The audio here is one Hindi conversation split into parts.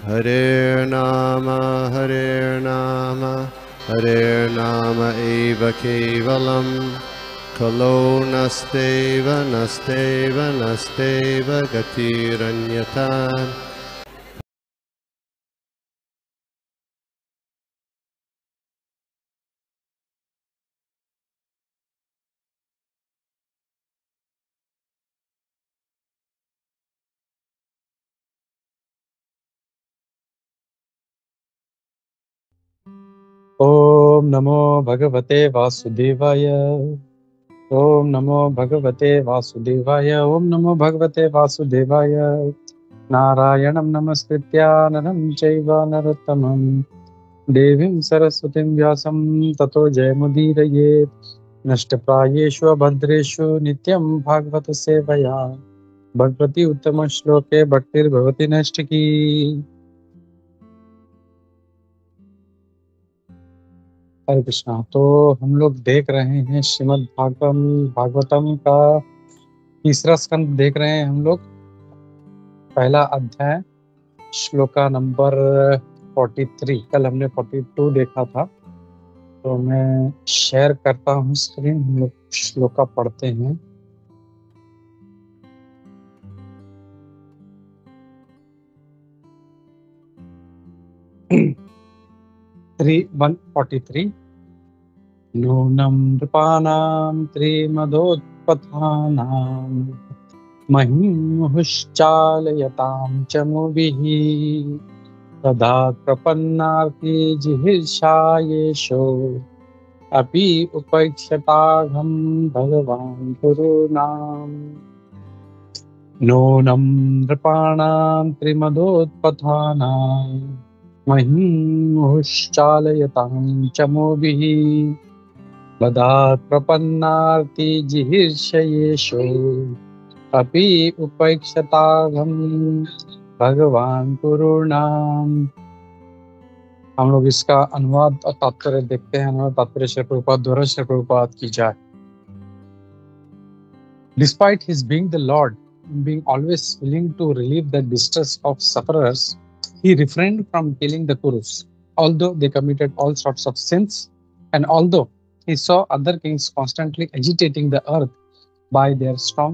Hare Nama Hare Nama Eva Kevalam Kalo Nasteva Nasteva Nasteva Gatiranyata. ओम नमो भगवते वासुदेवाय। ओम नमो भगवते वासुदेवाय। ओम नमो भगवते वासुदेवाय। नारायणं नमस्कृत्य नरं चैव नरोत्तमं देवीं सरस्वतीं व्यासं ततो जयमुदीरयेत्। नष्टप्रायेषु अभद्रेषु नित्यं भागवत सेवया भगवती उत्तम श्लोके भक्तिर्भवति नष्टकी। हरे कृष्णा। तो हम लोग देख रहे हैं श्रीमद् भागवतम का तीसरा स्कंद देख रहे हैं हम लोग। पहला अध्याय श्लोका नंबर 43। कल हमने 42 देखा था। तो मैं शेयर करता हूँ स्क्रीन, हम लोग श्लोका पढ़ते हैं। थ्री 143। नूनं नृपाणां त्रिमदोत्पथानां महिमुहुश्चालयतां च मुभिः तदा प्रपन्नार्ति जिहीर्षायेषो अपि उपैक्षताघं भगवान् गुरूणाम्। नूनं नृपाणां त्रिमदोत्पथानां महिमुहुश्चालयतां च मुभिः बदात् प्रपन्नार्ति जिहीर्षयेषो अपि उपैक्षताघं भगवान् गुरूणाम्। हम लोग इसका अनुवाद और तात्पर्य देखते हैं। अनुवाद तात्पर्य श्री प्रभुपाद द्वारा श्री प्रभुपाद की जाए। Despite his being the Lord, being always willing to relieve the distress of sufferers, he refrained from killing the Kurus, although they committed all sorts of sins, and although he saw other kings constantly agitating the earth by their strong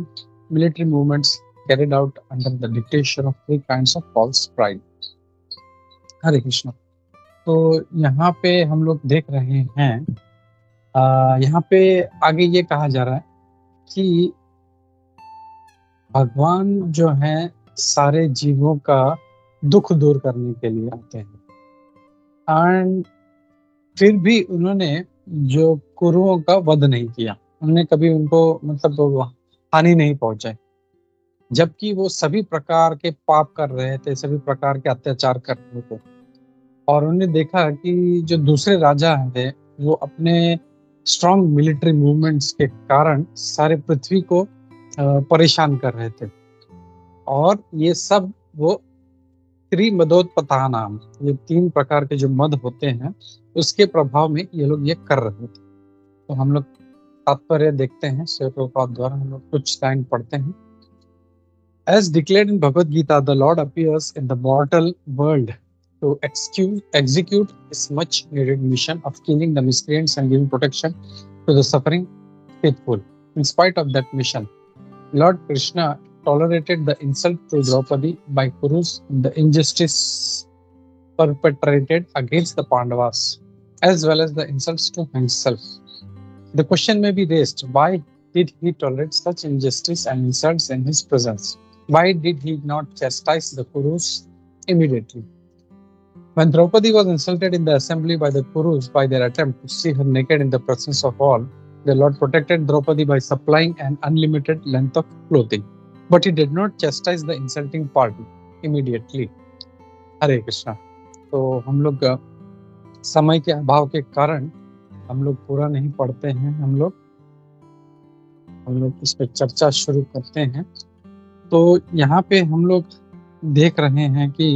military movements carried out under the dictation of three kinds of false pride. हरे कृष्ण। तो यहाँ पे हम लोग देख रहे हैं, यहाँ पे आगे ये कहा जा रहा है कि भगवान जो है सारे जीवों का दुख दूर करने के लिए आते हैं, एंड फिर भी उन्होंने जो कुरुओं का वध नहीं किया, उन्होंने कभी उनको मतलब हानि नहीं पहुंचाई, जबकि वो सभी प्रकार के पाप कर रहे थे, सभी प्रकार के अत्याचार कर रहे थे। और उन्होंने देखा कि जो दूसरे राजा थे वो अपने स्ट्रॉन्ग मिलिट्री मूवमेंट्स के कारण सारे पृथ्वी को परेशान कर रहे थे, और ये सब वो त्रिमदोत्पथानाम, ये तीन प्रकार के जो मद होते हैं उसके प्रभाव में ये लोग ये कर रहे थे। तो हम लोग तात्पर्य देखते हैं श्री प्रभुपाद द्वारा, हम लोग कुछ लाइन पढ़ते हैं। As declared in Bhagavad Gita, the Lord appears in the mortal world to execute his much needed mission of killing the miscreants and giving protection to the suffering faithful. In spite of that mission, Lord Krishna tolerated the insult to Draupadi by Kurus and the injustice perpetrated against the Pandavas, as well as the insults to himself. The question may be raised, why did he tolerate such injustice and insults in his presence? Why did he not chastise the Kurus immediately? When Draupadi was insulted in the assembly by the Kurus by their attempt to see her naked in the presence of all, the Lord protected Draupadi by supplying an unlimited length of clothing. But he did not chastise the insulting party immediately. हरे कृष्णा। तो हम लोग समय के अभाव के कारण हम लोग पूरा नहीं पढ़ते हैं, हम लोग इस पे चर्चा शुरू करते हैं। तो यहाँ पे हम लोग देख रहे हैं कि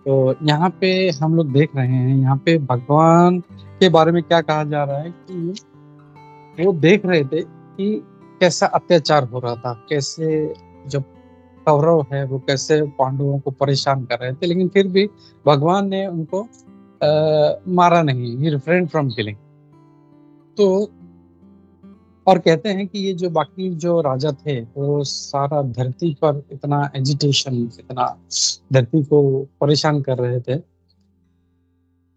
यहाँ पे भगवान के बारे में क्या कहा जा रहा है कि वो देख रहे थे कि कैसा अत्याचार हो रहा था, कैसे जब कौरव है वो कैसे पांडवों को परेशान कर रहे थे, लेकिन फिर भी भगवान ने उनको मारा नहीं, ही रिफ्रेन फ्रॉम किलिंग। तो और कहते हैं कि ये जो बाकी जो राजा थे वो सारा धरती पर इतना एजिटेशन, इतना धरती को परेशान कर रहे थे,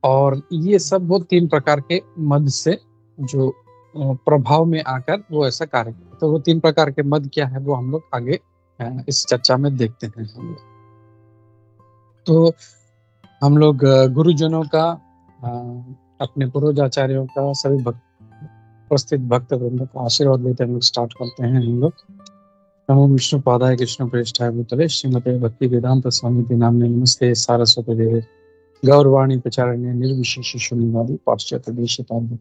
और ये सब वो 3 प्रकार के मद से जो प्रभाव में आकर वो ऐसा कार्य करते। तो वो 3 प्रकार के मद क्या है वो हम लोग आगे इस चर्चा में देखते हैं हम लोग। तो हम लोग गुरुजनों का, अपने पूर्वजाचार्यों का, सभी उपस्थित भक्त वृंद का आशीर्वाद लेते हम लोग स्टार्ट करते हैं हम लोग। नमो विष्णु पादाय कृष्ण प्रेष्ठाय भूतले श्रीमते भक्ति वेदांत स्वामी नाम्ने नमस्ते सारस्वती देवे गौरवाणी प्रचारण्य निर्विशेष शून्यवादी पाश्चात्य देशतांत।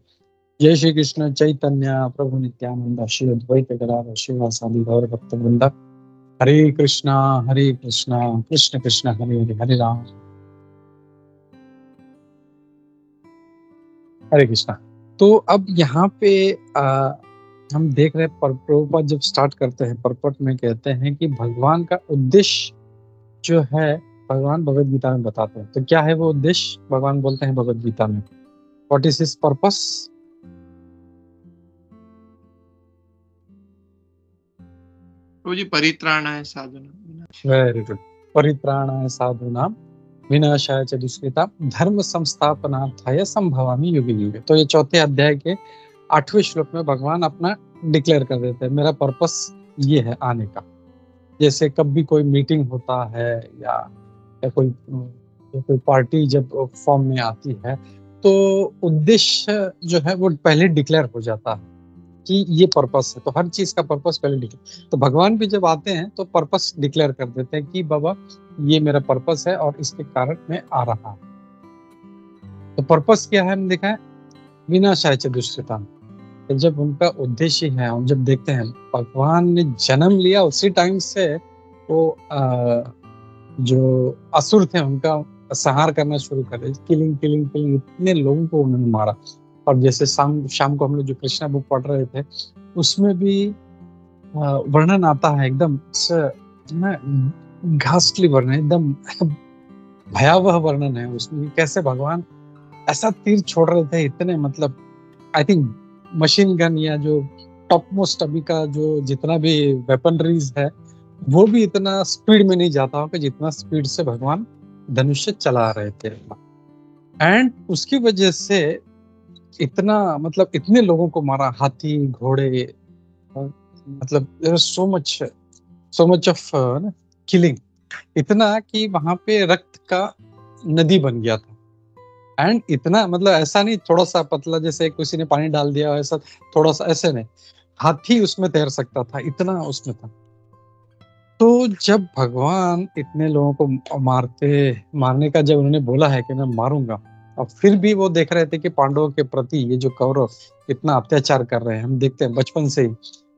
जय श्री कृष्ण चैतन्य प्रभु नित्यानंद श्री अद्वैत गदाधर श्रीवासादि गौर भक्त वृंद। हरे कृष्णा कृष्ण कृष्ण हरे हरे, हरे राम हरे कृष्णा। तो अब यहाँ पे हम देख रहे हैं प्रभुपाद जब स्टार्ट करते हैं पर्पट में कहते हैं कि भगवान का उद्देश्य जो है भगवान भगवद गीता में बताते हैं। तो क्या है वो उद्देश्य? भगवान बोलते हैं भगवद गीता में, व्हाट इज हिज पर्पस? जी परित्राणाय साधूनां। Very good. परित्राणाय साधूनां विनाशाय च दुष्कृतां धर्म संस्थापनार्थाय संभवामि युगे युगे। तो ये 4थे अध्याय के 8वें श्लोक में भगवान अपना डिक्लेयर कर देते हैं, मेरा पर्पस ये है आने का। जैसे कभी कोई मीटिंग होता है या कोई पार्टी जब फॉर्म में आती है तो उद्देश्य जो है वो पहले डिक्लेयर हो जाता है कि ये पर्पस है। तो हर चीज का पर्पस पहले डिक्लेयर, तो भगवान भी जब आते हैं तो पर्पस डिक्लेयर कर देते हैं कि बाबा ये मेरा पर्पस है और इसके कारण मैं आ रहा हूं। तो पर्पस क्या है हम देखा है, विनाशाय च दुष्कृतां। तो जब उनका उद्देश्य है, हम जब देखते हैं भगवान ने जन्म लिया उसी टाइम से वो जो असुर थे उनका संहार करना शुरू कर दिया, किलिंग इतने लोगों को उन्होंने मारा। और जैसे शाम को हम लोग जो कृष्णा बुक पढ़ रहे थे उसमें भी वर्णन आता है, एकदम घास्टली वर्णन, एकदम भयावह वर्णन है उसमें, कैसे भगवान ऐसा तीर छोड़ रहे थे इतने, मतलब आई थिंक मशीन गन या जो टॉप मोस्ट अभी का जो जितना भी वेपनरीज है वो भी इतना स्पीड में नहीं जाता होगा जितना स्पीड से भगवान धनुष्य चला रहे थे। एंड उसकी वजह से इतना, मतलब इतने लोगों को मारा, हाथी घोड़े, मतलब सो मच ऑफ किलिंग, इतना कि वहां पे रक्त का नदी बन गया था। एंड इतना, मतलब ऐसा नहीं थोड़ा सा पतला जैसे किसी ने पानी डाल दिया ऐसा, थोड़ा सा ऐसे नहीं, हाथी उसमें तैर सकता था, इतना उसमें था। तो जब भगवान इतने लोगों को मारने का जब उन्होंने बोला है कि मैं मारूंगा, और फिर भी वो देख रहे थे कि पांडवों के प्रति ये जो कौरव इतना अत्याचार कर रहे हैं, हम देखते हैं बचपन से ही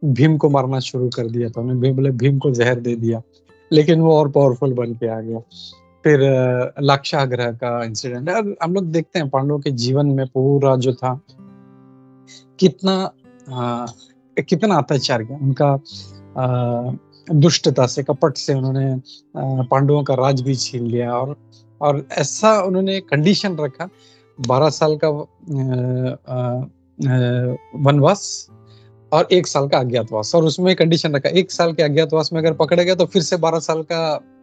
भीम को मारना शुरू कर दिया था उन्होंने, बोले भीम को जहर दे दिया लेकिन वो और पावरफुल बन के आ गया। फिर लाक्षागृह का इंसिडेंट, हम लोग देखते हैं पांडवों के जीवन में पूरा जो था कितना अत्याचार किया, उनका दुष्टता से, कपट से उन्होंने पांडवों का राज भी छीन लिया। और ऐसा उन्होंने कंडीशन रखा 12 साल का वनवास और 1 साल का अज्ञातवास, और उसमें कंडीशन रखा 1 साल के अज्ञातवास में अगर पकड़े गए तो फिर से 12 साल का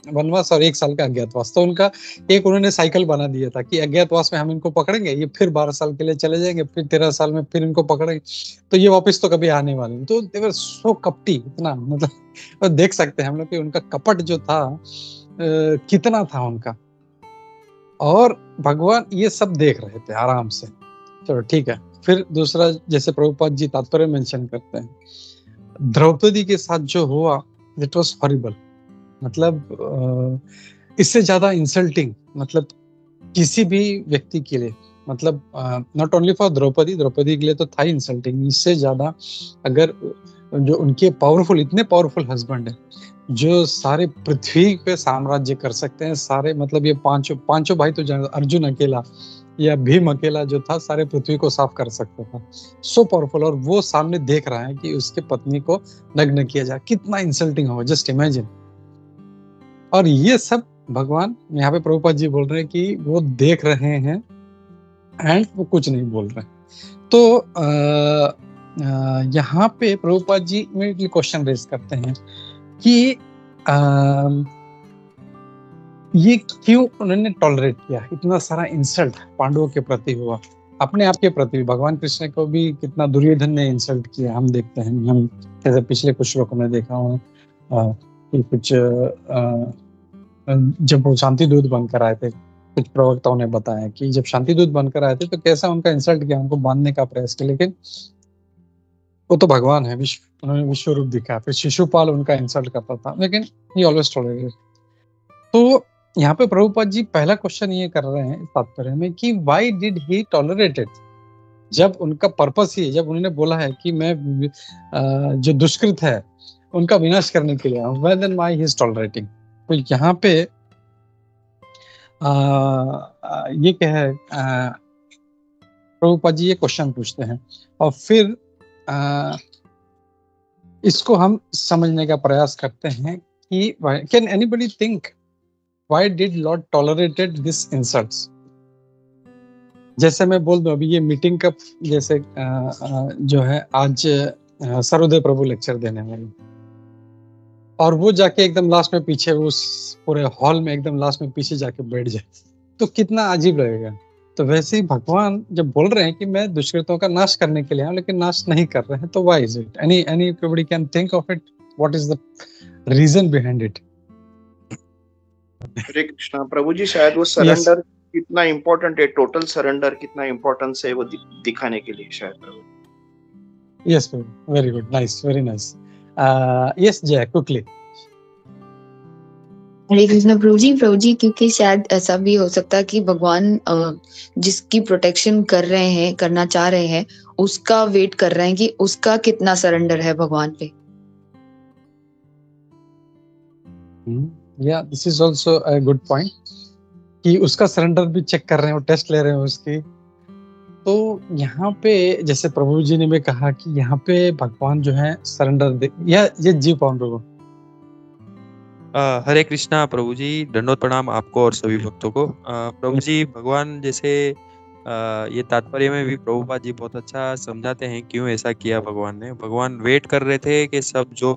वनवास और 1 साल का अज्ञातवास। तो उनका एक उन्होंने साइकिल बना दिया था कि अज्ञातवास में हम इनको पकड़ेंगे, ये फिर 12 साल के लिए चले जाएंगे, फिर 13 साल में फिर इनको पकड़ेंगे, तो ये वापस तो कभी आने वाले नहीं। तो दे वर सो कपटी, इतना, मतलब देख सकते हैं हम लोग कि उनका कपट जो था कितना था उनका। और भगवान ये सब देख रहे थे आराम से। चलो ठीक है। फिर दूसरा, जैसे प्रभुपाद जी तात्पर्य मेंशन करते हैं, द्रौपदी के साथ जो हुआ इट वाज हॉरिबल, मतलब इससे ज्यादा इंसल्टिंग, मतलब किसी भी व्यक्ति के लिए, मतलब नॉट ओनली फॉर द्रौपदी के लिए तो था इंसल्टिंग, इससे ज्यादा अगर जो उनके इतने पावरफुल हस्बैंड है जो सारे पृथ्वी पे साम्राज्य कर सकते हैं, सारे, मतलब ये पांचों भाई तो अर्जुन अकेला या भीम अकेला जो था सारे पृथ्वी को साफ कर सकता था, सो पावरफुल, और वो सामने देख रहा है कि उसके पत्नी को नग्न किया जाए, कितना इंसल्टिंग होगा, जस्ट इमेजिन। और ये सब भगवान यहाँ पे प्रभुपाद जी बोल रहे हैं कि वो देख रहे हैं एंड वो कुछ नहीं बोल रहे। तो यहाँ पे Prabhupada ji immediately question raise करते हैं कि ये क्यों उन्होंने टॉलरेट किया, इतना सारा इंसल्ट पांडवों के प्रति हुआ, अपने आप के प्रति। भगवान कृष्ण को भी कितना दुर्योधन ने इंसल्ट किया हम देखते हैं। हम जैसे पिछले कुछ श्लोकों में देखा हुआ कि कुछ जब वो शांति दूत बनकर आए थे, कुछ प्रवक्ताओं ने बताया कि जब शांति दूत बनकर आए थे तो कैसा उनका इंसल्ट किया, उनको बांधने का प्रयास किया, लेकिन वो तो भगवान है, उन्होंने विश्व रूप दिखा। फिर शिशुपाल उनका इंसल्ट करता था, लेकिन ही ऑलवेज टॉलरेटेड। तो यहाँ पे प्रभुपाद जी पहला क्वेश्चन ये कर रहे हैं इस तात्पर्य में कि व्हाई डिड ही टॉलरेटेड, जब उनका पर्पस ही, जब उन्होंने बोला है कि मैं जो दुष्कृत है उनका विनाश करने के लिए, when then why he is tolerating. तो यहाँ पे ये क्या है, प्रभुपाद जी ये क्वेश्चन पूछते हैं और फिर इसको हम समझने का प्रयास करते हैं कि can anybody think why did Lord tolerated this insults. जैसे मैं बोल दूं, अभी ये मीटिंग का जैसे जो है आज सर्वोदय प्रभु लेक्चर देने वाले, और वो जाके एकदम लास्ट में पीछे उस पूरे हॉल में एकदम लास्ट में पीछे जाके बैठ जाए तो कितना अजीब लगेगा। तो वैसे ही भगवान जब बोल रहे हैं कि मैं दुष्कृतों का नाश करने के लिए आया, लेकिन नाश नहीं कर रहे हैं, तो why is it? Anybody can think of it, what is the reason behind it? Hare Krishna प्रभु जी, शायद वो सरेंडर कितना इम्पोर्टेंट है, टोटल सरेंडर कितना इम्पोर्टेंस है वो दिखाने के लिए शायद प्रभु। यस प्रभु, very good, nice, very nice. Yes Jay, quickly. Hare Krishna प्रभु जी, क्योंकि शायद ऐसा भी हो सकता है कि भगवान जिसकी प्रोटेक्शन कर रहे हैं, करना चाह रहे हैं, उसका वेट कर रहे हैं कि उसका कितना सरेंडर है भगवान पे। या this is also a good point कि उसका सरेंडर भी चेक कर रहे हैं और टेस्ट ले रहे हैं उसकी। तो यहाँ पे जैसे प्रभु जी ने भी कहा कि यहाँ पे भगवान जो है सरेंडर दे, या ये जी पाउन प्रभु। हरे कृष्णा प्रभु जी, दंडोत प्रणाम आपको और सभी भक्तों को। प्रभु जी, भगवान जैसे ये तात्पर्य में भी प्रभुपाद जी बहुत अच्छा समझाते हैं क्यों ऐसा किया भगवान ने। भगवान वेट कर रहे थे कि सब जो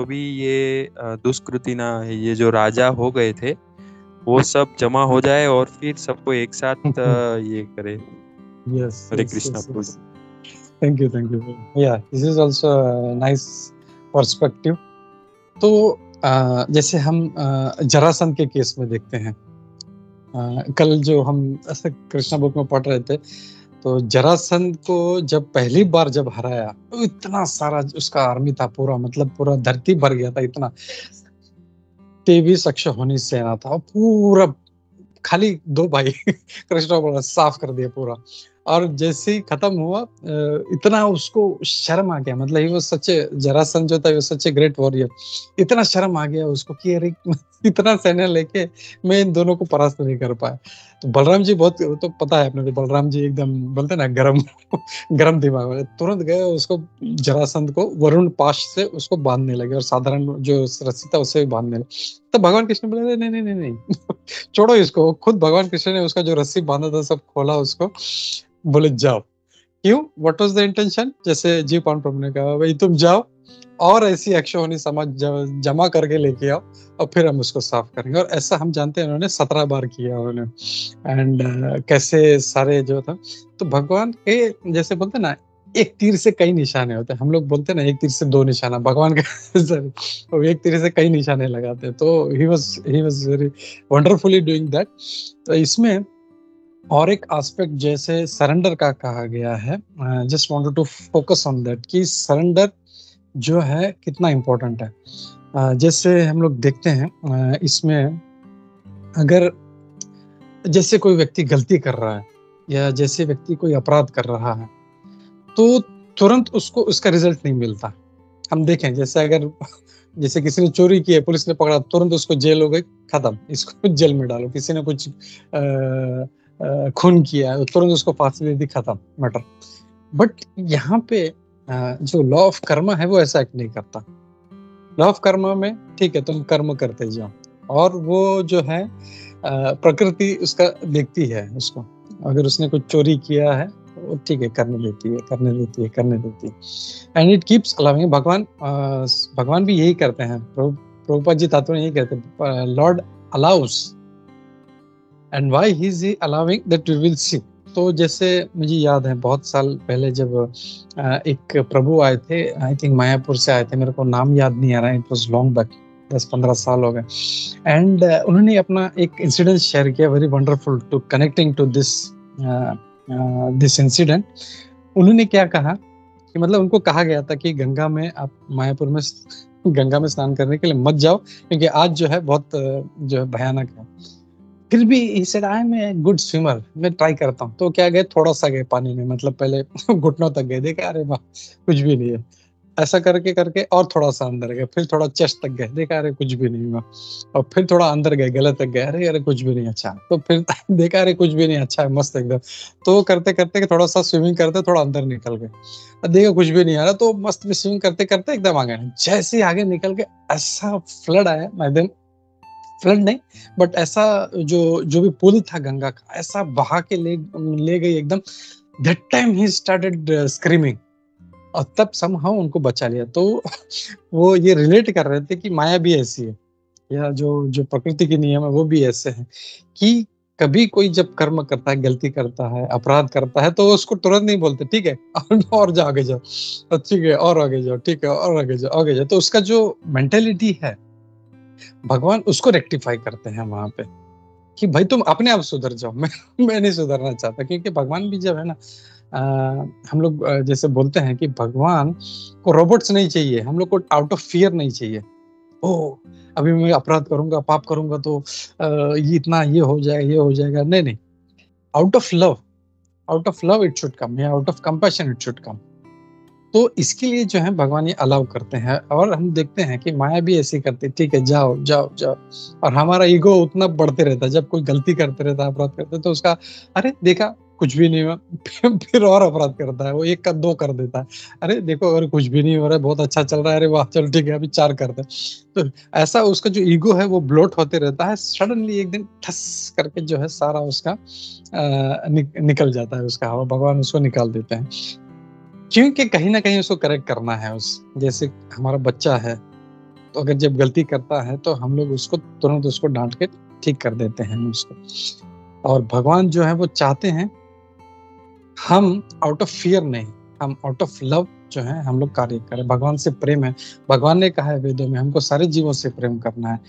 भी ये दुष्कृति ना, ये जो राजा हो गए थे वो सब जमा हो जाए और फिर सबको एक साथ ये करे। यस, हरे कृष्णा प्रभु। थैंक यू या this is also nice perspective. तो जैसे हम जरासंध के केस में देखते हैं, कल जो हम ऐसे कृष्णा बुक में पढ़ रहे थे, तो जरासंध को जब पहली बार जब हराया तो इतना सारा उसका आर्मी था, पूरा मतलब पूरा धरती भर गया था, इतना 23 अक्षौहिणी सेना था, पूरा खाली 2 भाई कृष्णा बोला साफ कर दिया पूरा। और जैसे ही खत्म हुआ इतना उसको शर्म आ गया, मतलब वो सच्चे जरासंध जो था वो सच्चे ग्रेट वॉरियर, इतना शर्म आ गया उसको कि अरे इतना सैन्य लेके मैं इन दोनों को परास्त नहीं कर पाया। तो बलराम जी बहुत, तो पता है अपने, बलराम जी एकदम बोलते ना गरम दिमाग वाले, तुरंत गए उसको जरासंध को वरुण पाश से उसको बांधने लगे और साधारण जो रस्सी था उससे भी बांधने लगे। तो भगवान कृष्ण बोले नहीं छोड़ो इसको। खुद भगवान कृष्ण ने उसका जो रस्सी बांधा था सब खोला उसको, बोले जाओ। क्यों? What was the intention? जैसे जी पाउन प्रभु ने कहा, भाई तुम जाओ और ऐसी अक्षौहिणी समाज जमा करके लेके आओ और फिर हम उसको साफ करेंगे। और ऐसा हम जानते हैं उन्होंने 17 बार किया उन्होंने। एंड कैसे सारे जो था, तो भगवान के जैसे बोलते ना एक तीर से कई निशाने होते हैं, हम लोग बोलते हैं ना एक तीर से 2 निशाना, भगवान का वो एक तीर से कई निशाने लगाते हैं। तो he was very wonderfully doing that. तो इसमें और एक एस्पेक्ट जैसे सरेंडर का कहा गया है, just wanted to focus on that कि सरेंडर जो है कितना इम्पोर्टेंट है। जैसे हम लोग देखते हैं इसमें, अगर जैसे कोई व्यक्ति गलती कर रहा है या जैसे व्यक्ति कोई अपराध कर रहा है तो तुरंत उसको उसका रिजल्ट नहीं मिलता। हम देखें जैसे अगर जैसे किसी ने चोरी की है, पुलिस ने पकड़ा, तुरंत उसको जेल हो गई, खत्म, इसको जेल में डालो। किसी ने कुछ खून किया है, तुरंत उसको फांसी दे दी, खत्म मैटर। बट यहाँ पे जो लॉ ऑफ कर्मा है वो ऐसा एक्ट नहीं करता। लव कर्म में ठीक है, तुम कर्म करते जाओ, और वो जो है प्रकृति उसका देखती है उसको। अगर उसने कुछ चोरी किया है तो ठीक है, करने देती है, करने देती है, करने देती है, एंड इट कीप्स अलाउइंग। भगवान भी यही करते हैं। प्रभुपाद जी तात्पर्य यही कहते हैं, lord allows, and why he is allowing that we will see. तो जैसे मुझे याद है बहुत साल पहले जब एक प्रभु आए थे, आई थिंक मायापुर से आए थे, मेरे को नाम याद नहीं आ रहा है, इट वाज लॉन्ग बैक, 10-15 साल हो गए, एंड उन्होंने अपना एक इंसिडेंट शेयर किया, very wonderful to connecting to this incident. उन्होंने क्या कहा कि मतलब उनको कहा गया था कि गंगा में, आप मायापुर में गंगा में स्नान करने के लिए मत जाओ, क्योंकि आज जो है बहुत जो है भयानक है। फिर भी he said, I am a good swimmer, मैं ट्राई करता हूँ। तो क्या गए, थोड़ा सा गए पानी में, मतलब पहले घुटनों तक गए, देखा अरे वाह कुछ भी नहीं है, ऐसा करके करके और थोड़ा सा अंदर गए, फिर थोड़ा चेस्ट तक गए, देखा अरे कुछ भी नहीं हुआ, और फिर थोड़ा अंदर गए, गले तक गए, अरे अरे कुछ भी नहीं, अच्छा, तो फिर देखा अरे कुछ भी नहीं, अच्छा है, मस्त एकदम। तो करते करते थोड़ा सा स्विमिंग करते थोड़ा अंदर निकल गए, देखा कुछ भी नहीं आ रहा, तो मस्त में स्विमिंग करते करते एकदम आगे, जैसे ही आगे निकल के ऐसा फ्लड आया, एकदम फ्लड नहीं बट ऐसा जो भी पुल था गंगा का, ऐसा बहा के ले गई एकदम। That time he started screaming, और तब समहाउ उनको बचा लिया। तो वो ये रिलेट कर रहे थे कि माया भी ऐसी है, या जो प्रकृति के नियम है वो भी ऐसे हैं कि कभी कोई जब कर्म करता है, गलती करता है, अपराध करता है, तो उसको तुरंत नहीं बोलते ठीक है और जाओ आगे जाओ, ठीक है और आगे जाओ, ठीक है और आगे जाओ, आगे जाओ। तो उसका जो मेंटेलिटी है भगवान उसको रेक्टिफाई करते हैं वहां पे कि भाई तुम अपने आप सुधर जाओ, मैं नहीं सुधरना चाहता। क्योंकि भगवान भी जब है ना, हम लोग जैसे बोलते हैं कि भगवान को रोबोट्स नहीं चाहिए, हम लोग को आउट ऑफ फियर नहीं चाहिए। ओ अभी मैं अपराध करूंगा, पाप करूंगा तो ये इतना ये हो जाएगा, ये हो जाएगा, नहीं नहीं, out of love it should come, या out of compassion it should come. तो इसके लिए जो है भगवान ये अलाउ करते हैं। और हम देखते हैं कि माया भी ऐसी करती, ठीक है जाओ जाओ जाओ, और हमारा ईगो उतना बढ़ते रहता है, जब कोई गलती करते रहता है, अपराध करते तो उसका अरे देखा कुछ भी नहीं हुआ, फिर और अपराध करता है, वो 1 का 2 कर देता है, अरे देखो अगर कुछ भी नहीं हो रहा है, बहुत अच्छा चल रहा है, अरे वाह चलो ठीक है अभी 4 करते हैं। तो ऐसा उसका जो ईगो है वो ब्लोट होते रहता है, सडनली एक दिन ठस करके जो है सारा उसका निकल जाता है उसका हवा, भगवान उसको निकाल देते हैं। क्योंकि कहीं ना कहीं उसको करेक्ट करना है। जैसे हमारा बच्चा है, तो अगर जब गलती करता है तो हम लोग उसको तुरंत उसको डांट के ठीक कर देते हैं उसको। और भगवान जो है वो चाहते हैं हम आउट ऑफ फियर नहीं, हम आउट ऑफ लव जो है हम लोग कार्य करें। भगवान से प्रेम है, भगवान ने कहा है वेदों में हमको सारे जीवों से प्रेम करना है।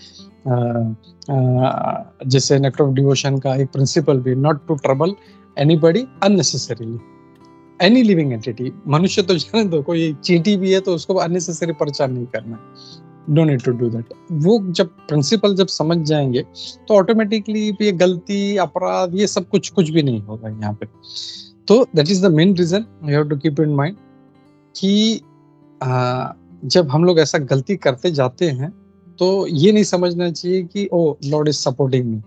जैसे नेक्टर ऑफ डिवोशन का एक प्रिंसिपल भी, not to trouble anybody unnecessarily, any living entity. मनुष्य तो जाने दो, कोई चींटी भी है तो उसको अननेसेसरी परेशान नहीं करना, don't need to do that. वो जब प्रिंसिपल जब समझ जाएंगे तो ऑटोमेटिकली ये गलती, अपराध, ये सब कुछ भी नहीं होगा यहाँ पे। तो that is the main reason you have to keep in mind कि जब हम लोग ऐसा गलती करते जाते हैं तो ये नहीं समझना चाहिए कि ओ लॉर्ड इज सपोर्टिंग मी।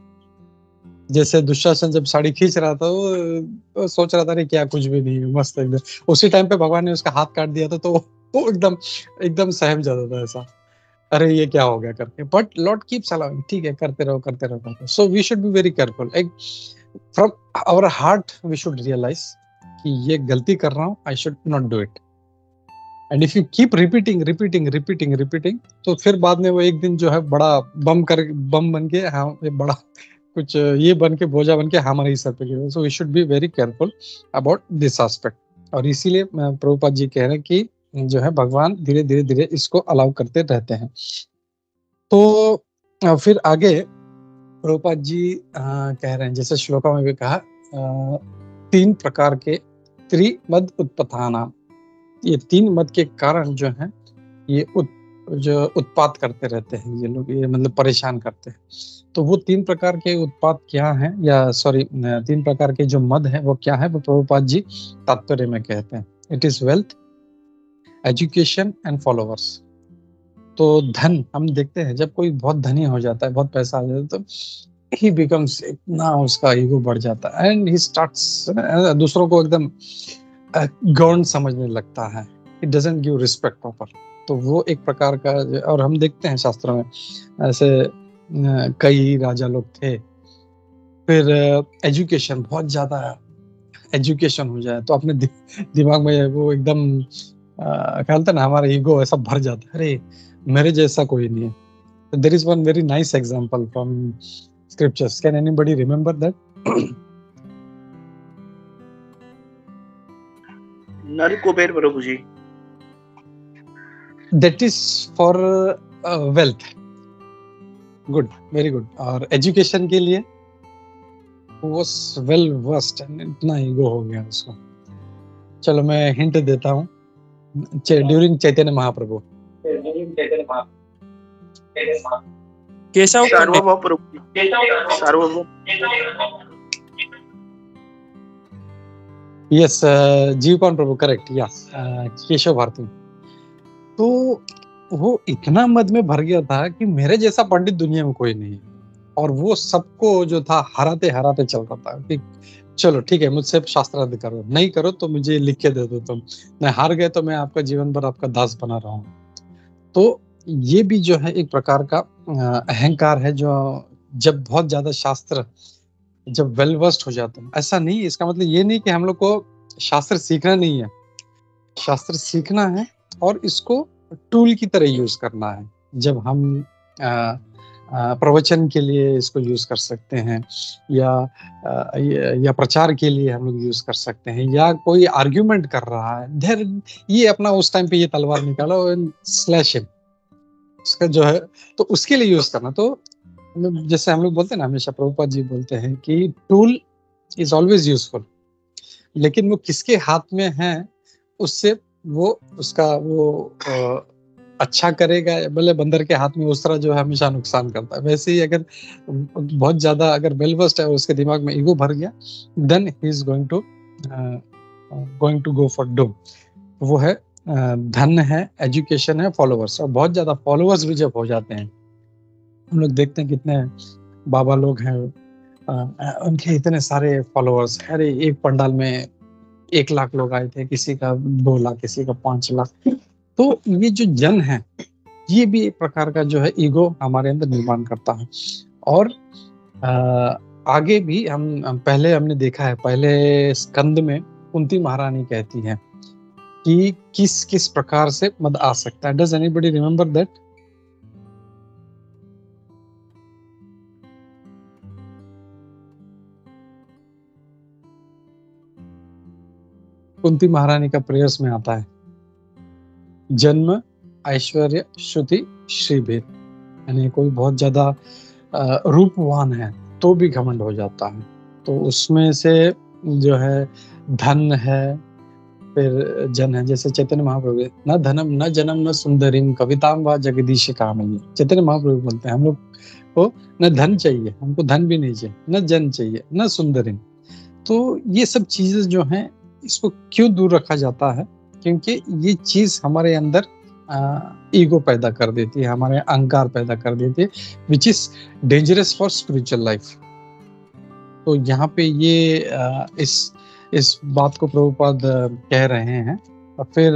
जैसे दुशासन जब साड़ी खींच रहा था वो सोच रहा था अरे क्या कुछ भी नहीं, मस्त एकदम। उसी टाइम पे भगवान ने उसका हाथ काट दिया था तो वो एकदम सहम जाता था ऐसा, अरे ये क्या हो गया करके। बट लॉर्ड कीप्स अलाउइंग, ठीक है करते रहो। So we should be very careful. From our heart we should realize कि ये गलती कर रहा हूँ, I should not do it. And if you keep repeating तो फिर बाद में वो एक दिन जो है बड़ा बम बन के, हाँ ये बड़ा कुछ ये बन के, बोझा बन के हमारे ही सर पे गिरे। So we should be very careful about this aspect. और इसीलिए प्रभुपाद जी कह रहे हैं कि जो है भगवान धीरे धीरे इसको अलाउ करते रहते हैं। तो फिर आगे प्रभुपाद जी कह रहे हैं, जैसे श्लोका में भी कहा 3 प्रकार के त्रिमद उत्पत्तानाम, ये 3 मद के कारण जो है ये जो उत्पात करते रहते हैं ये लोग, ये मतलब परेशान करते हैं। तो वो 3 प्रकार के उत्पात क्या हैं, या सॉरी 3 प्रकार के जो मद है वो क्या है, वो प्रभुपाद जी तात्पर्य में कहते हैं। It is wealth, education and followers. तो धन, हम देखते हैं जब कोई बहुत धनी हो जाता है, बहुत पैसा आ जाता है, तो ही बिकम्स, इतना उसका ईगो बढ़ जाता है एंड ही स्टार्ट्स दूसरों को एकदम गौण समझने लगता है। It doesn't give respect proper. तो वो एक प्रकार का, और हम देखते हैं शास्त्रों में ऐसे कई राजा लोग थे। फिर एजुकेशन, बहुत ज्यादा एजुकेशन हो जाए तो अपने दिमाग में वो एकदम क्या बोलते हैं ना, हमारा ईगो ऐसा भर जाता है, अरे मेरे जैसा कोई नहीं है। There is one very nice example from scriptures, can anybody remember that? Nala Kuber Prabhu ji. That is for wealth, good, very good. और एजुकेशन के लिए was well versed and इतना ईगो हो गया उसको। चलो मैं हिंट देता हूँ, during Chaitanya Mahaprabhu. Keshav Pandit. Sarvabhauma Prabhu, Sarvabhauma. Yes, Jivapan Prabhu, correct, yes, Keshav Bharati. तो वो इतना मद में भर गया था कि मेरे जैसा पंडित दुनिया में कोई नहीं है, और वो सबको जो था हराते हराते चल रहा था कि चलो ठीक है, मुझसे शास्त्रार्थ करो, नहीं करो तो मुझे लिख के दे दो, तुम मैं हार गए तो मैं आपका जीवन भर आपका दास बना रहा हूँ। तो ये भी जो है एक प्रकार का अहंकार है, जो जब बहुत ज्यादा शास्त्र जब वेल वर्स्ड हो जाते हैं, ऐसा नहीं, इसका मतलब ये नहीं कि हम लोग को शास्त्र सीखना नहीं है, शास्त्र सीखना है और इसको टूल की तरह यूज करना है। जब हम प्रवचन के लिए इसको यूज कर सकते हैं, या प्रचार के लिए हम लोग यूज कर सकते हैं, या कोई आर्ग्यूमेंट कर रहा है, देर ये अपना उस टाइम पे ये तलवार निकालो, स्लैश हिम, उसका जो है तो उसके लिए यूज करना। तो जैसे हम लोग बोलते हैं ना, हमेशा प्रभुपाद जी बोलते हैं कि टूल इज ऑलवेज यूजफुल, लेकिन वो किसके हाथ में है उससे वो उसका वो अच्छा करेगा, बोले बंदर के हाथ में उस तरह जो है हमेशा नुकसान करता है। वैसे ही अगर बहुत ज्यादा अगर वेल वर्स्ड है और उसके दिमाग में ईगो भर गया, then he is going to go for doom. वो है धन है, एजुकेशन है, फॉलोअर्स। और बहुत ज्यादा फॉलोअर्स भी जब हो जाते हैं, हम लोग देखते हैं कितने बाबा लोग हैं, उनके इतने सारे फॉलोअर्स। अरे एक पंडाल में 1 लाख लोग आए थे, किसी का 2 लाख, किसी का 5 लाख। तो ये जो जन है, ये भी एक प्रकार का जो है ईगो हमारे अंदर निर्माण करता है। और आगे भी हम पहले हमने देखा है, पहले स्कंद में कुंती महारानी कहती है कि किस किस प्रकार से मद आ सकता है। Does anybody remember that? Kunti महारानी का प्रेयर्स में आता है, जन्म, ऐश्वर्य, श्रुति, श्रीभेद। यानी कोई बहुत ज्यादा रूपवान है तो भी घमंड हो जाता है। तो उसमें से जो है धन है, फिर जन है। जैसे चैतन्य महाप्रभु, न धनम न जनम न सुंदरीम कविताम व जगदीश कामय्ये। चैतन्य महाप्रभु बोलते हैं हम लोग को न धन चाहिए, हमको धन भी नहीं चाहिए, न जन चाहिए, न सुंदरीम। तो ये सब चीजें जो हैं, इसको क्यों दूर रखा जाता है? क्योंकि ये चीज हमारे अंदर ईगो पैदा कर देती है, हमारे अहंकार पैदा कर देती है, which is dangerous for spiritual life. तो यहाँ पे ये इस बात को प्रभुपाद कह रहे हैं। और फिर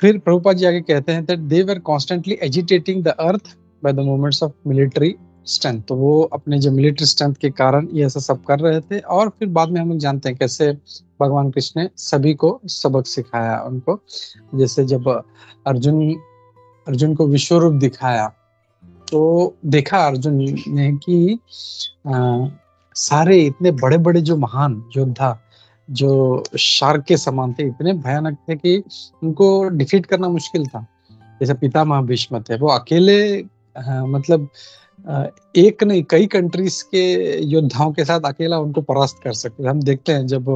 फिर प्रभुपाद जी आगे कहते हैं that they were constantly agitating the earth by the movements of military strength. तो वो अपने जो मिलिट्री स्ट्रेंथ के कारण ये ऐसा सब कर रहे थे। और फिर बाद में हम लोग जानते हैं कैसे भगवान कृष्ण ने सभी को सबक सिखाया उनको। जैसे जब अर्जुन को विश्वरूप दिखाया, तो देखा अर्जुन ने कि सारे इतने बड़े बड़े जो महान योद्धा जो शार्क के समान थे, इतने भयानक थे कि उनको डिफीट करना मुश्किल था। जैसे पितामह भीष्म थे, वो अकेले मतलब एक नहीं कई कंट्रीज के योद्धाओं के साथ अकेला उनको परास्त कर सकते थे। हम देखते हैं जब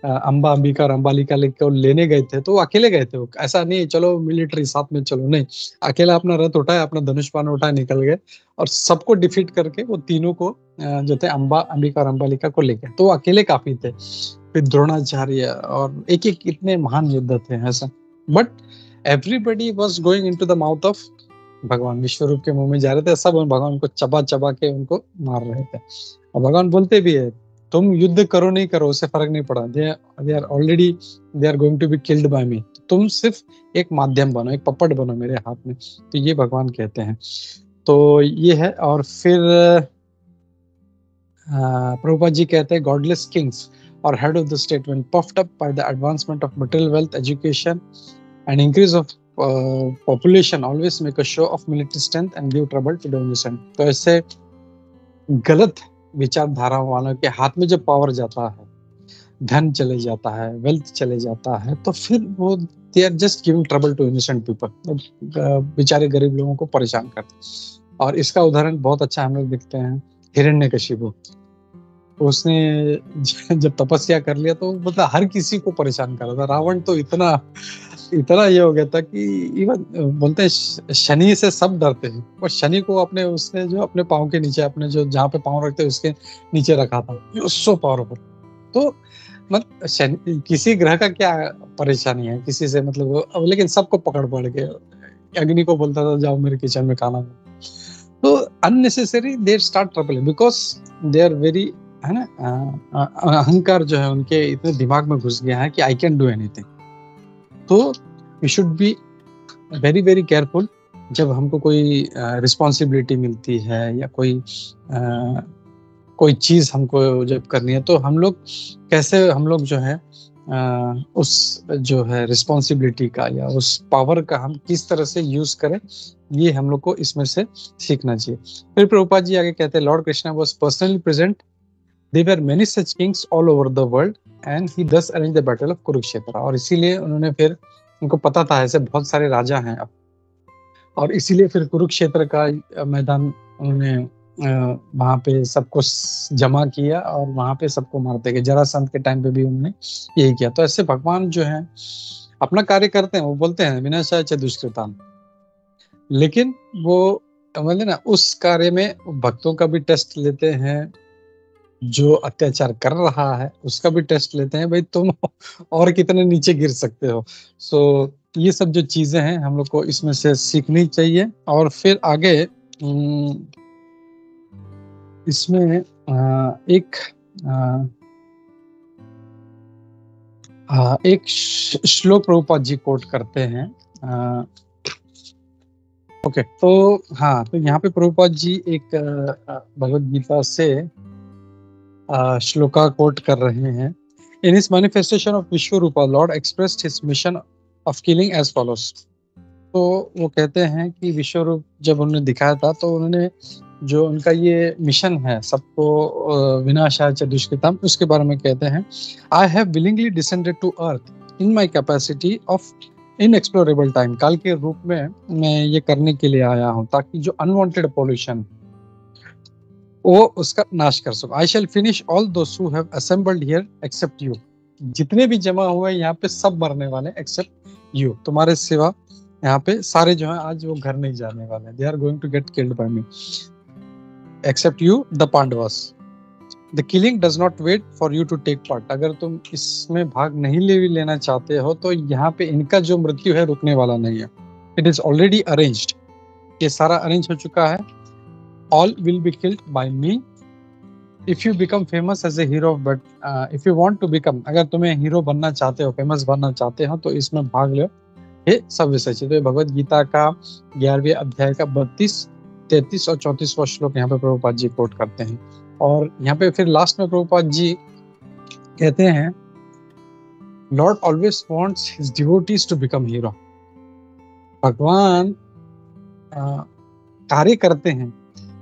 अंबा, अंबिका और अंबालिका को लेने गए थे तो वो अकेले गए थे। वो ऐसा नहीं चलो मिलिट्री साथ में चलो, नहीं, अकेला अपना रथ उठाया, अपना धनुष बाण उठाया, निकल गए और सबको डिफीट करके वो तीनों को जो थे अंबा, अंबिका और अंबालिका को ले गए। तो वो अकेले काफी थे। फिर द्रोणाचार्य और एक एक इतने महान योद्धा थे ऐसा। But everybody was going in to the mouth of भगवान। विश्वरूप के मुंह में जा रहे थे, सब भगवान को चबा चबा के उनको मार रहे थे। और भगवान बोलते भी है तुम युद्ध करो नहीं करो उससे फर्क नहीं पड़ा, they are already they are going to be killed by me, तुम सिर्फ एक माध्यम बनो, एक पपट बनो मेरे हाथ में। तो ये भगवान कहते हैं। तो ये है। और फिर प्रभुपाद जी कहते हैं गॉडलेस किंग्स और head of the state when puffed up by the advancement of material wealth, education and increase of population always make a show of military strength and give trouble to the innocent. तो ऐसे गलत विचारधारा वालों के हाथ में जब पावर जाता है, धन चले जाता है, वेल्थ चले जाता है, तो फिर वो they are just giving trouble to innocent people, बेचारे गरीब लोगों को परेशान करते। और इसका उदाहरण बहुत अच्छा हम लोग देखते हैं हिरण्यकशिपु। उसने जब तपस्या कर लिया तो मतलब हर किसी को परेशान कर रहा था। रावण तो इतना ये हो गया था कि इवन बोलते हैं शनि से सब डरते हैं, और शनि को अपने उसने जो अपने पाँव के नीचे, अपने जो जहाँ पे पाँव रखते हैं उसके नीचे रखा था। So powerful. तो मतलब किसी ग्रह का क्या परेशानी है किसी से, मतलब लेकिन सबको पकड़ के अग्नि को बोलता था जाओ मेरे किचन में खाना। तो unnecessary they start trouble because they are very, है ना, अहंकार जो है उनके इतने दिमाग में घुस गया है कि आई कैन डू एनीथिंग। तो we should be very very careful जब हमको कोई रिस्पॉन्सिबिलिटी मिलती है या कोई चीज हमको जब करनी है, तो हम लोग कैसे जो है उस जो है रिस्पॉन्सिबिलिटी का या उस पावर का हम किस तरह से यूज करें, ये हम लोग को इसमें से सीखना चाहिए। फिर प्रभुपाद जी आगे कहते हैं Lord Krishna was personally present, there were many such kings all over the world and he thus arranged the battle of Kurukshetra. और इसीलिए उन्होंने फिर उनको पता था ऐसे बहुत सारे राजा हैं अब, और इसीलिए फिर कुरुक्षेत्र का मैदान उन्होंने वहां पे सबको जमा किया और वहां पे सबको मारते गए। जरासंध के टाइम पे भी उन्होंने यही किया। तो ऐसे भगवान जो है अपना कार्य करते हैं, वो बोलते हैं विनाशाय च दुष्कृताम, लेकिन वो मतलब ना उस कार्य में भक्तों का भी टेस्ट लेते हैं, जो अत्याचार कर रहा है उसका भी टेस्ट लेते हैं, भाई तुम और कितने नीचे गिर सकते हो। सो ये सब जो चीजें हैं हम लोग को इसमें से सीखनी चाहिए। और फिर आगे इसमें एक श्लोक प्रभुपाद जी कोट करते हैं। ओके, तो हाँ, तो यहाँ पे प्रभुपाद जी एक भगवद गीता से श्लोका कोट कर रहे हैं। In his manifestation of Vishwarupa lord expressed his mission of killing as follows. तो वो कहते हैं कि विश्वरूप जब उन्होंने दिखाया था तो उन्होंने जो उनका ये मिशन है सबको विनाशाय च दुष्कृताम, उसके बारे में कहते हैं I have willingly descended to earth in my capacity of inexplorable time. काल के रूप में मैं ये करने के लिए आया हूँ ताकि जो अनवांटेड पॉल्यूशन वो उसका नाश कर सको। I shall finish all those who have assembled here except you. जितने भी जमा हुए यहाँ पे सब मरने वाले एक्सेप्ट यू, तुम्हारे सिवा यहाँ पे सारे जो है आज वो घर नहीं जाने वाले, they are going to get killed by me except you the Pandavas. The killing does not wait for you to take part. अगर तुम इसमें भाग नहीं लेना चाहते हो तो यहाँ पे इनका जो मृत्यु है रुकने वाला नहीं है। इट इज ऑलरेडी अरेंज्ड, ये सारा अरेंज हो चुका है। All will be killed by me if you become famous as a hero, but if you want to become, अगर तुम्हें हीरो बनना चाहते हो, फेमस बनना चाहते हो तो इसमें भाग लो, ये सब विषय। तो भगवद गीता का 11वें अध्याय का 32, 33 और 34वां श्लोक यहाँ पे प्रभुपाद जी कोट करते हैं। और यहाँ पे फिर लास्ट में प्रभुपाद जी कहते हैं lord always wants his devotees to become hero. भगवान कार्य करते हैं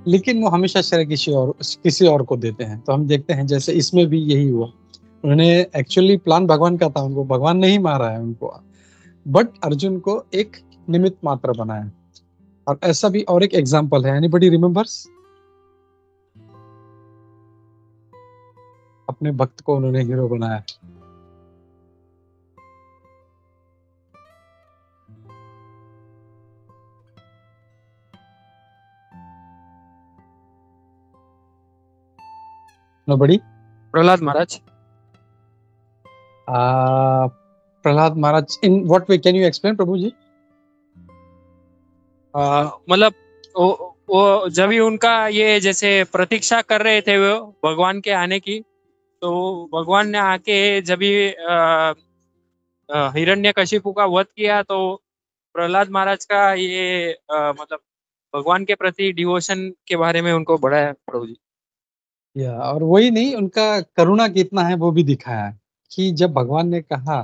लेकिन वो हमेशा श्रेय किसी और को देते हैं। तो हम देखते हैं जैसे इसमें भी यही हुआ, उन्होंने एक्चुअली प्लान भगवान का था, उनको भगवान नहीं मारा है उनको, बट अर्जुन को एक निमित्त मात्र बनाया। और ऐसा भी और एक एग्जांपल है, एनीबॉडी रिमेंबर्स? अपने भक्त को उन्होंने हीरो बनाया। Nobody? Prahlad Maharaj. Prahlad Maharaj, in what way can you explain प्रभु जी? मतलब वो जब भी उनका ये जैसे प्रतीक्षा कर रहे थे वो भगवान के आने की, तो भगवान ने आके जब भी हिरण्यकशिपु का वध किया तो प्रहलाद महाराज का ये मतलब भगवान के प्रति डिवोशन के बारे में उनको बढ़ाया प्रभु जी। या और वही नहीं, उनका करुणा कितना है वो भी दिखाया कि जब भगवान ने कहा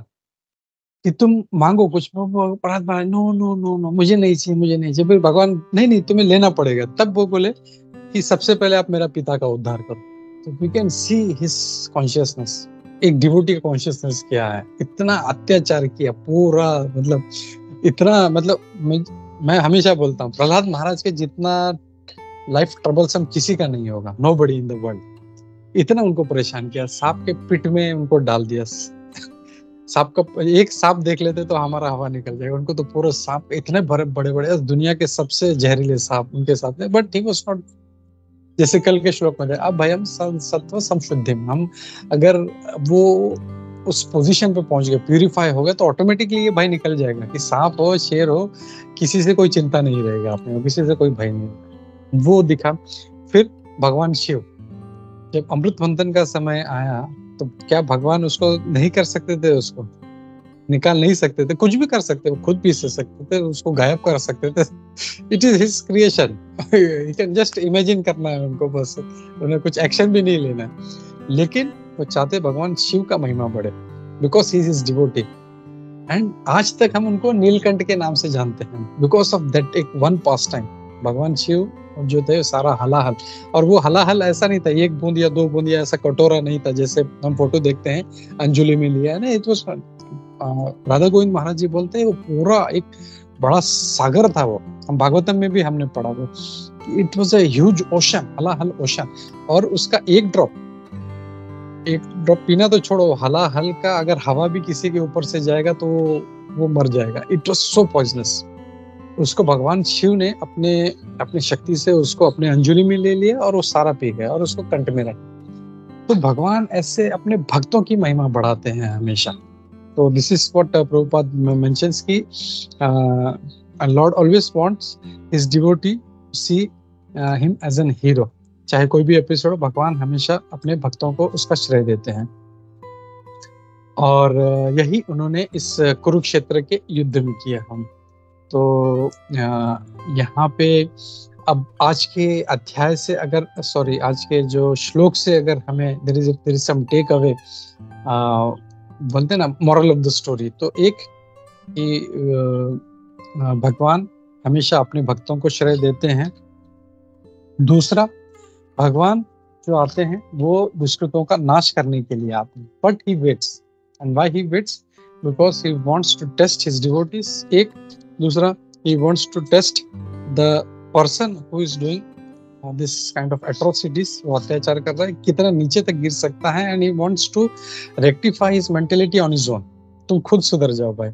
कि तुम मांगो कुछ, प्रहलाद महाराज नो नो नो नो मुझे नहीं चाहिए, मुझे नहीं चाहिए। फिर भगवान नहीं नहीं तुम्हें लेना पड़ेगा। तब वो बोले कि सबसे पहले आप मेरा पिता का उद्धार करो। तो we can see his consciousness, एक डिवोटी का कॉन्शियसनेस क्या है। इतना अत्याचार किया पूरा, मतलब इतना, मतलब मैं हमेशा बोलता हूँ प्रहलाद महाराज के जितना लाइफ ट्रबलसम किसी का नहीं होगा, नोबडी इन द वर्ल्ड। इतना उनको परेशान किया, सांप के पिट में उनको डाल दिया। सांप का एक सांप देख लेते तो हमारा हवा निकल जाएगा, उनको तो पूरा सांप, इतने बड़े बड़े दुनिया के सबसे जहरीले सांप उनके साथ में। बट ही वाज नॉट, जैसे कल के श्लोक में अब भयम सत्व संशुद्धिम, हम अगर वो उस पोजीशन पे पहुंच गए, प्यूरिफाई हो गए, तो ऑटोमेटिकली ये भय निकल जाएगा कि सांप हो शेर हो किसी से कोई चिंता नहीं रहेगा, आपने किसी से कोई भय नहीं। वो दिखा। फिर भगवान शिव, जब अमृत मंथन का समय आया तो क्या भगवान उसको नहीं कर सकते थे, उसको निकाल नहीं सकते थे? कुछ भी कर सकते, वो खुद पी सकते थे, उसको गायब कर सकते थे। It is his creation, you can just imagine करना है उनको, बस उन्हें कुछ एक्शन भी नहीं लेना है। लेकिन वो चाहते भगवान शिव का महिमा बढ़े, because he is his devotee. And आज तक हम उनको नीलकंठ के नाम से जानते हैं, बिकॉज ऑफ दैट एक वन पास टाइम। भगवान शिव जो थे सारा हलाहल, और वो हलाहल ऐसा नहीं था एक बूंद या दो बूंद या ऐसा कटोरा नहीं था जैसे हम फोटो देखते हैं अंजुलि में लिया है ना। इट वाज, राधा गोविंद महाराज जी बोलते हैं वो पूरा एक बड़ा सागर था। वो हम भागवतम में भी हमने पढ़ा, वो it was a huge ocean, Halahala ocean. और उसका एक ड्रॉप पीना तो छोड़ो, हलाहल का अगर हवा भी किसी के ऊपर से जाएगा तो वो मर जाएगा। It was so poisonous. उसको भगवान शिव ने अपनी शक्ति से उसको अपने अंजुलि में ले लिया और वो सारा पी गया और उसको कंठ में रखा। तो भगवान ऐसे अपने भक्तों की महिमा बढ़ाते हैं हमेशा। तो this is what Prabhupada mentions की Lord always wants his devotee to see him as an hero. चाहे कोई भी एपिसोड, भगवान हमेशा अपने भक्तों को उसका श्रेय देते हैं। और यही उन्होंने इस कुरुक्षेत्र के युद्ध में किया। हम तो यहाँ पे अब आज के अध्याय से अगर आज के जो श्लोक से अगर हमें there is some take away, बोलते ना मॉरल ऑफ द स्टोरी, तो एक कि भगवान हमेशा अपने भक्तों को श्रेय देते हैं। दूसरा, भगवान जो आते हैं वो दुष्कृतों का नाश करने के लिए आते हैं, but he waits. And why he waits? Because he wants to test his devotees. एक दूसरा, he wants to test the person who is doing this kind of atrocities, वो अत्याचार कर रहा है, कितना नीचे तक गिर सकता है। and he wants to rectify his mentality on his own। तुम खुद सुधर जाओ भाई,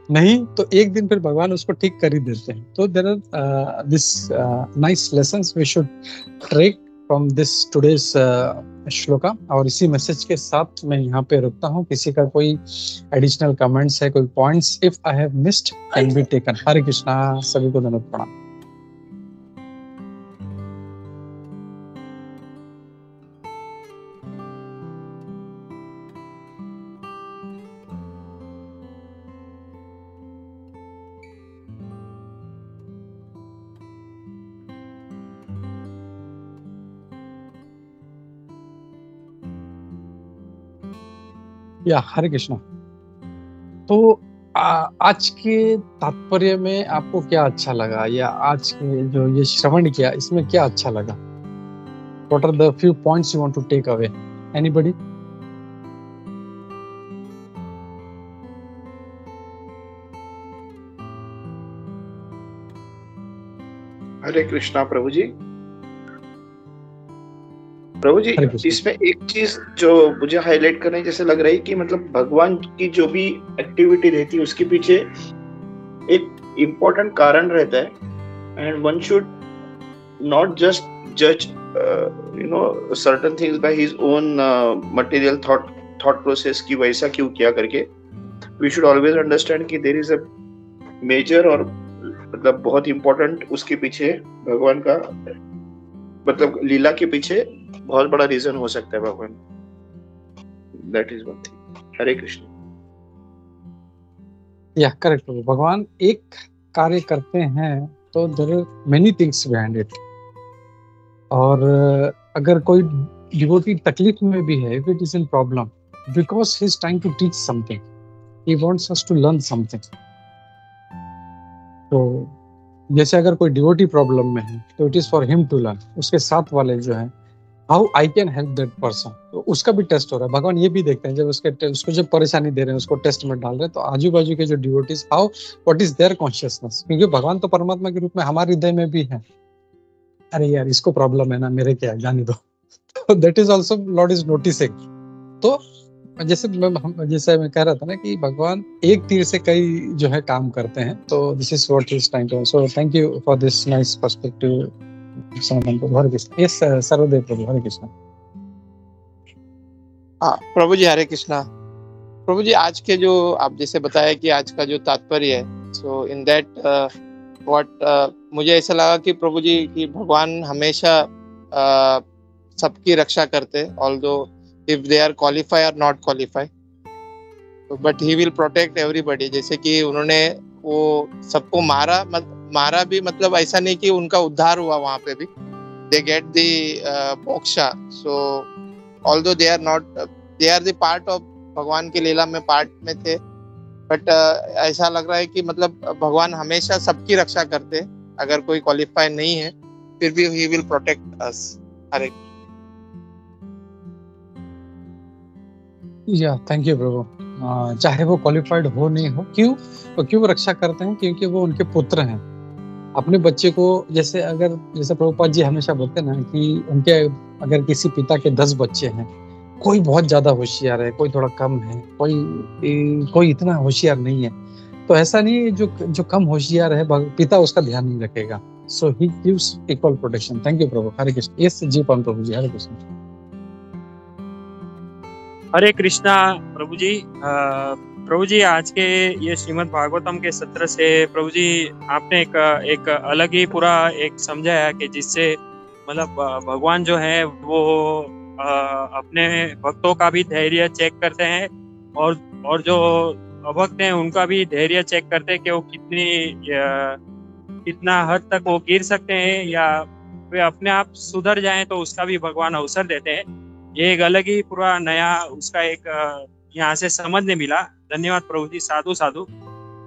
नहीं तो एक दिन फिर भगवान उसको ठीक कर ही देते हैं। तो there are this nice lessons we should take from this today's shloka. और इसी मैसेज के साथ मैं यहाँ पे रुकता हूँ। किसी का कोई एडिशनल कमेंट्स है, कोई points if I have missed can be taken. Hare Krishna, सभी को धन्यवाद, प्रणाम। या हरे कृष्णा। तो आज के तात्पर्य में आपको क्या अच्छा लगा, या आज के जो ये श्रवण किया इसमें क्या अच्छा लगा? What are the few points you want to take away? Anybody? हरे कृष्णा प्रभु जी। प्रभु जी, इसमें एक चीज जो मुझे हाईलाइट करने जैसे लग रही कि मतलब भगवान की जो भी एक्टिविटी रहती है उसके पीछे एक इम्पोर्टेंट कारण रहता है। And one should not just जज certain things by his own material thought process की वैसा क्यों किया करके। वी शुड ऑलवेज अंडरस्टैंड कि देयर इज अ मेजर और मतलब बहुत इम्पोर्टेंट उसके पीछे भगवान का मतलब लीला के पीछे बहुत बड़ा रीजन हो सकता है भगवान। that is one thing. Hare Krishna. या करेक्ट, भगवान एक कार्य करते हैं तो there are many things behind it. और अगर कोई डिवोटी तकलीफ में भी है, if it is in problem, because he is trying to teach something, he wants us to learn something. तो जैसे अगर कोई डिवोटी प्रॉब्लम में है तो it is for him to learn, उसके साथ वाले जो है how I can help that person, तो उसका भी टेस्ट हो रहा है। भगवान ये भी देखते हैं जब उसको जब परेशानी दे रहे हैं, उसको टेस्ट में डाल रहे हैं, तो आजू बाजू के जो devotees how what is their consciousness, क्योंकि भगवान तो परमात्मा के रूप में हमारे हृदय में भी है। अरे यार इसको प्रॉब्लम है ना, मेरे क्या जाने दो, तो that is also Lord is noticing. तो जैसे मैं कह रहा था ना कि भगवान एक तीर से कई जो है काम करते हैं, तो this is what is trying to. So thank you for this nice perspective Samadhan Prabhu. Hare Krishna. Yes Sarvadev Prabhu. Hare Krishna. हाँ प्रभु जी हरे कृष्णा। प्रभु जी आज के जो आप जैसे बताया कि आज का जो तात्पर्य है, सो इन दैट व्हाट मुझे ऐसा लगा कि प्रभु जी कि भगवान हमेशा सबकी रक्षा करते, although if they are qualify और not qualify, but he will protect everybody. जैसे कि उन्होंने वो सबको मारा भी, मतलब ऐसा नहीं कि उनका उद्धार हुआ वहां पे भी, they get the moksha. So although they are not, they are the part of भगवान की लीला में पार्ट में थे, बट ऐसा लग रहा है कि मतलब भगवान हमेशा सबकी रक्षा करते, अगर कोई क्वालिफाई नहीं है फिर भी ही विल प्रोटेक्ट अस। हरे या थैंक यू प्रभु। चाहे वो क्वालिफाइड हो नहीं हो, क्यों तो क्यों वो रक्षा करते हैं? क्योंकि वो उनके पुत्र हैं। अपने बच्चे को जैसे प्रभुपाद जी हमेशा बोलते हैं ना कि उनके अगर किसी पिता के 10 बच्चे हैं, कोई बहुत ज्यादा होशियार है, कोई थोड़ा कम है, कोई इतना होशियार नहीं है, तो ऐसा नहीं है जो कम होशियार है पिता उसका ध्यान नहीं रखेगा। So he gives equal protection. Thank you प्रभु। हरे कृष्ण। यस जी पान प्रभु जी। हरे कृष्ण। हरे कृष्णा प्रभु जी। प्रभु जी आज के ये श्रीमद् भागवतम के सत्र से प्रभु जी आपने एक अलग ही पूरा एक समझाया कि जिससे मतलब भगवान जो है वो अपने भक्तों का भी धैर्य चेक करते हैं और जो अभक्त हैं उनका भी धैर्य चेक करते हैं कि वो कितना हद तक वो गिर सकते हैं या वे अपने आप सुधर जाएं, तो उसका भी भगवान अवसर देते हैं। ये एक अलग ही पूरा नया उसका एक यहाँ से समझने मिला। धन्यवाद प्रभु जी। साधु साधु।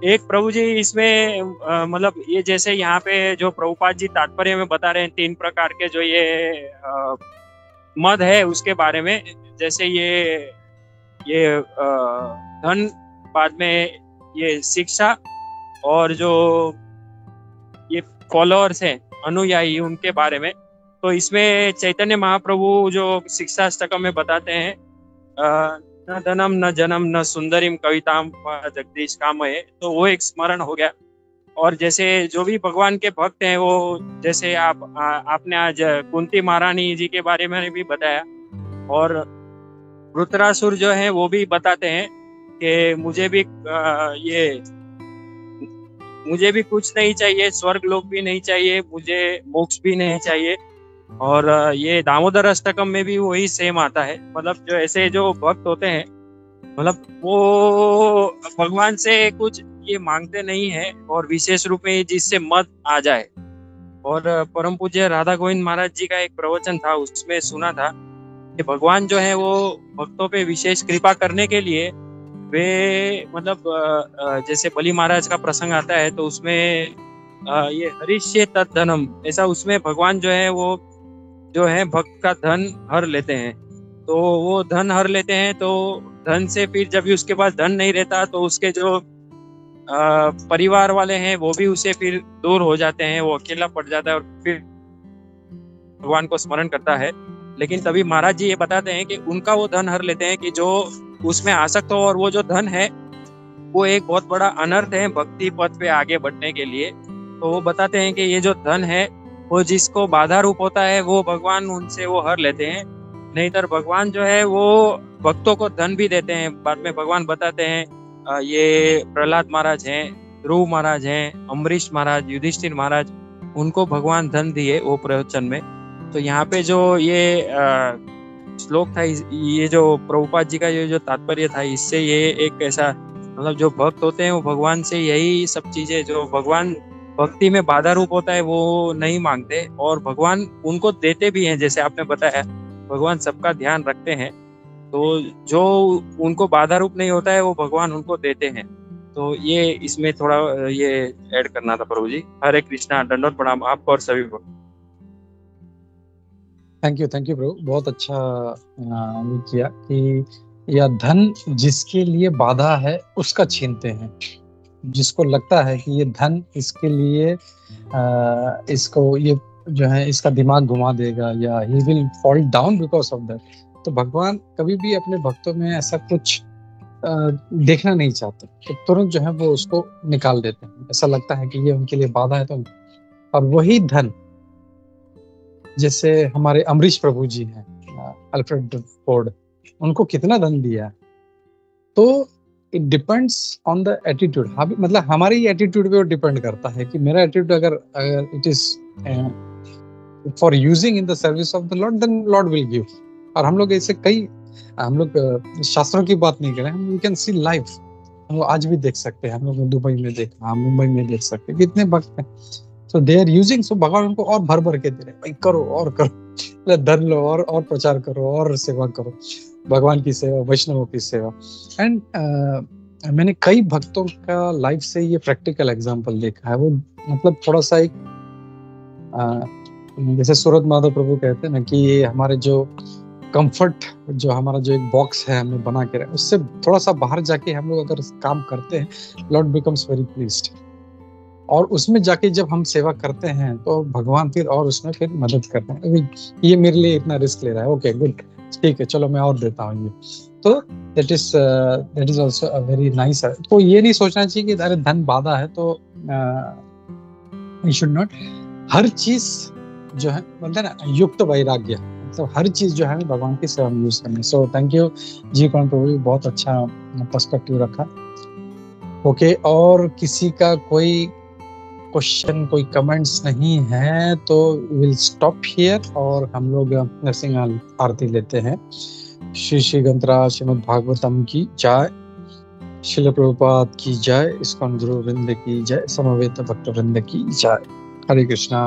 एक प्रभु जी इसमें मतलब ये जैसे यहाँ पे जो प्रभुपाद जी तात्पर्य में बता रहे हैं 3 प्रकार के जो ये मद है उसके बारे में, जैसे ये धन, बाद में ये शिक्षा, और जो ये फॉलोअर्स हैं अनुयायी उनके बारे में। तो इसमें चैतन्य महाप्रभु जो शिक्षाष्टकम में बताते हैं न धनम न जनम न सुंदरीम कविताम जगदीश कामये, तो वो एक स्मरण हो गया। और जैसे जो भी भगवान के भक्त हैं वो जैसे आपने आज कुंती महारानी जी के बारे में भी बताया, और वृत्रासुर जो है वो भी बताते हैं कि मुझे भी कुछ नहीं चाहिए, स्वर्ग लोक भी नहीं चाहिए, मुझे मोक्ष भी नहीं चाहिए। और ये दामोदर अष्टकम में भी वही सेम आता है। मतलब जो ऐसे जो भक्त होते हैं मतलब वो भगवान से कुछ ये मांगते नहीं है, और विशेष रूप में जिससे मत आ जाए। और परम पूज्य राधा गोविंद महाराज जी का एक प्रवचन था, उसमें सुना था कि भगवान जो है वो भक्तों पे विशेष कृपा करने के लिए वे मतलब जैसे बलि महाराज का प्रसंग आता है तो उसमें ये हरिष्ये तत् धनम, ऐसा उसमें भगवान जो है वो जो है भक्त का धन हर लेते हैं। तो वो धन हर लेते हैं, तो धन से फिर जब भी उसके पास धन नहीं रहता तो उसके जो परिवार वाले हैं वो भी उसे फिर दूर हो जाते हैं, वो अकेला पड़ जाता है और फिर भगवान को स्मरण करता है। लेकिन तभी महाराज जी ये बताते हैं कि उनका वो धन हर लेते हैं कि जो उसमें आसक्त हो, और वो जो धन है वो एक बहुत बड़ा अनर्थ है भक्ति पथ पे आगे बढ़ने के लिए। तो वो बताते हैं कि ये जो धन है वो जिसको बाधा रूप होता है वो भगवान उनसे वो हर लेते हैं। नहीं तो भगवान जो है वो भक्तों को धन भी देते हैं। बाद में भगवान बताते हैं ये प्रहलाद महाराज हैं, ध्रुव महाराज हैं, अम्बरीश महाराज, युधिष्ठिर महाराज, उनको भगवान धन दिए वो प्रवचन में। तो यहाँ पे जो ये श्लोक था, ये जो प्रभुपाद जी का ये जो तात्पर्य था, इससे ये एक ऐसा मतलब जो भक्त होते हैं वो भगवान से यही सब चीजें, जो भगवान भक्ति में बाधा रूप होता है वो नहीं मांगते, और भगवान उनको देते भी हैं। जैसे आपने बताया भगवान सबका ध्यान रखते हैं, तो जो उनको बाधा रूप नहीं होता है वो भगवान उनको देते हैं। तो ये इसमें थोड़ा ये ऐड करना था प्रभु जी। हरे कृष्णा, दंडवत प्रणाम आपको और सभी को। थैंक यू प्रभु, बहुत अच्छा ये किया कि यह धन जिसके लिए बाधा है उसका छीनते हैं। जिसको लगता है कि ये धन इसके लिए इसको ये जो है इसका दिमाग घुमा देगा या he will fall down because of that, तो भगवान कभी भी अपने भक्तों में ऐसा कुछ देखना नहीं चाहते, तो तुरंत जो है वो उसको निकाल देते हैं। ऐसा लगता है कि ये उनके लिए बाधा है तो, और वही धन जैसे हमारे अमरीश प्रभु जी हैं, अल्फ्रेड फोर्ड, उनको कितना धन दिया है। तो it depends on the attitude. मतलब हमारी एटीट्यूड पे वो डिपेंड करता है कि मेरा एटीट्यूड अगर it is for using in the service of the lord, then lord will give. और हम लोग ऐसे कई, हम लोग शास्त्रों की बात नहीं करें, हम वी कैन सी लाइव, हम लोग आज भी देख सकते हैं। हम लोग दुबई में देखा, मुंबई में देख सकते हैं, कितने भक्त हैं। सो दे आर यूजिंग, सो भगवान उनको और भर भर के दे रहे, भाई करो और करो, धन लो और प्रचार करो और सेवा करो, भगवान की सेवा, वैष्णवों की सेवा। एंड मैंने कई भक्तों का लाइफ से ये प्रैक्टिकल एग्जांपल देखा है। वो मतलब थोड़ा सा एक जैसे सूरत माधव प्रभु कहते हैं ना कि ये हमारे जो कंफर्ट, जो हमारा जो एक बॉक्स है हमने बना के रखा, उससे थोड़ा सा बाहर जाके हम लोग अगर काम करते हैं, लॉर्ड बिकम्स वेरी प्लीज्ड। और उसमें जाके जब हम सेवा करते हैं तो भगवान फिर और उसमें फिर मदद करते हैं। ये मेरे लिए इतना रिस्क ले रहा है, ओके गुड, ठीक है चलो मैं और देता हूँ ये। तो that is also a very nice. तो ये नहीं सोचना चाहिए कि अरे धन बाधा है तो यू शुड नॉट। हर चीज जो है बोलते हैं ना युक्त वैराग्य, मतलब हर चीज जो है भगवान की सेवा में यूज करनी। सो थैंक यू जी कौन प्रभु, बहुत अच्छा पर्सपेक्टिव रखा। ओके, और किसी का कोई क्वेश्चन, कोई कमेंट्स नहीं है तो विल स्टॉप हियर और हम लोग नरसिंह आरती लेते हैं। श्री श्री ग्रंथराज श्रीमद् भागवतम की जय, श्रील प्रभुपाद की जय, इस्कॉन गुरु वृंद की जय, समवेत भक्त वृंद की जय। हरे कृष्णा।